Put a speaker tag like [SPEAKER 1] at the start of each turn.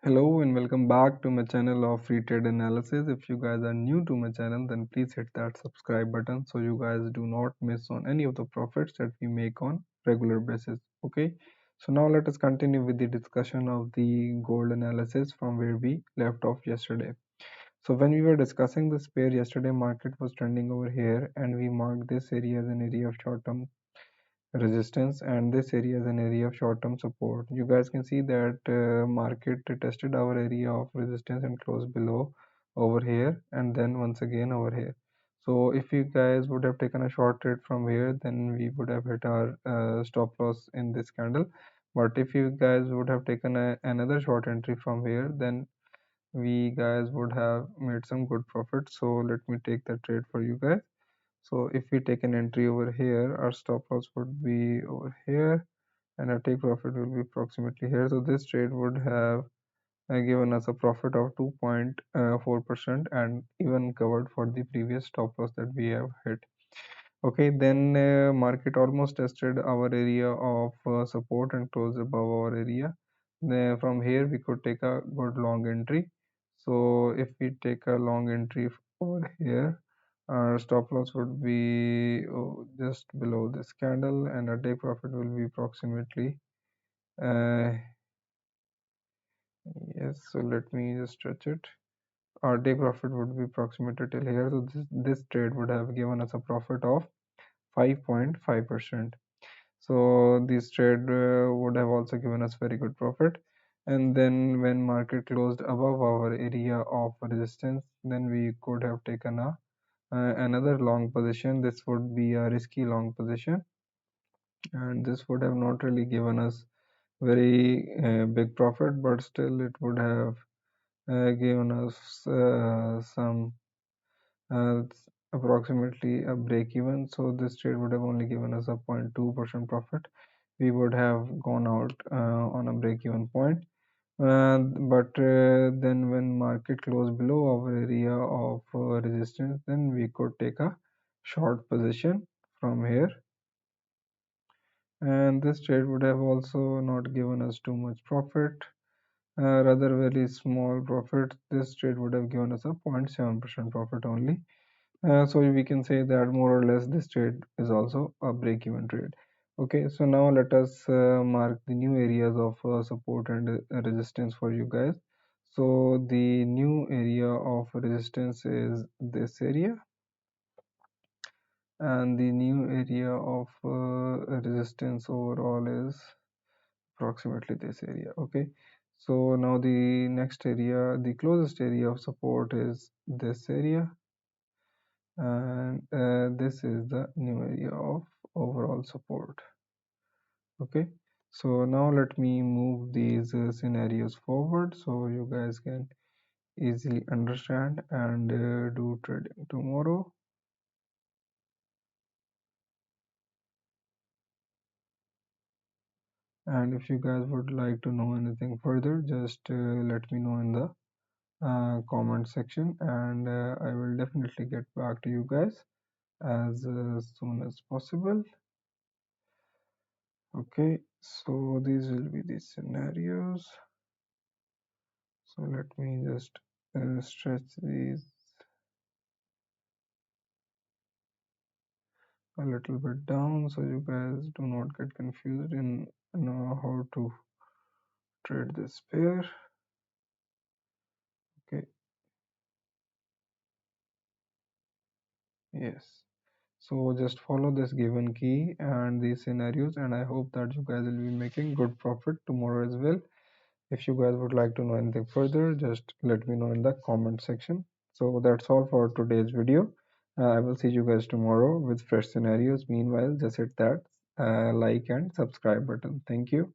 [SPEAKER 1] Hello and welcome back to my channel of free trade analysis. If you guys are new to my channel, then please hit that subscribe button so you guys do not miss on any of the profits that we make on regular basis. Okay, so now let us continue with the discussion of the gold analysis from where we left off yesterday. So when we were discussing this pair yesterday, market was trending over here and we marked this area as an area of short-term resistance and this area is an area of short-term support. You guys can see that market tested our area of resistance and closed below over here and then once again over here. So if you guys would have taken a short trade from here, then we would have hit our stop loss in this candle. But if you guys would have taken another short entry from here, then we guys would have made some good profit. So let me take that trade for you guys. So if we take an entry over here, our stop loss would be over here and our take profit will be approximately here. So this trade would have given us a profit of 2.4% and even covered for the previous stop loss that we have hit. Okay, then market almost tested our area of support and closed above our area. From here we could take a good long entry. So if we take a long entry over here, our stop loss would be just below this candle and our take profit will be approximately yes, so let me just stretch it. Our take profit would be approximated till here, so this trade would have given us a profit of 5.5%. So this trade would have also given us very good profit. And then when market closed above our area of resistance, then we could have taken another long position. This would be a risky long position, and this would have not really given us very big profit, but still it would have given us some uh, approximately a break even. So this trade would have only given us a 0.2% profit. We would have gone out on a break even point. But then when market closed below our area of resistance, then we could take a short position from here, and this trade would have also not given us too much profit, rather very small profit. This trade would have given us a 0.7% profit only. So we can say that more or less this trade is also a break-even trade. Okay, so now let us mark the new areas of support and resistance for you guys. So the new area of resistance is this area, and the new area of resistance overall is approximately this area. Okay, so now the next area, the closest area of support is this area, and this is the new area of overall support. Okay, so now let me move these scenarios forward so you guys can easily understand and do trading tomorrow. And if you guys would like to know anything further, just let me know in the comment section, and I will definitely get back to you guys as soon as possible. Okay, so these will be the scenarios. So let me just stretch these a little bit down so you guys do not get confused in know how to trade this pair. Okay, yes, so just follow this given key and these scenarios, and I hope that you guys will be making good profit tomorrow as well. If you guys would like to know anything further, just let me know in the comment section. So that's all for today's video. I will see you guys tomorrow with fresh scenarios. Meanwhile, just hit that like and subscribe button. Thank you.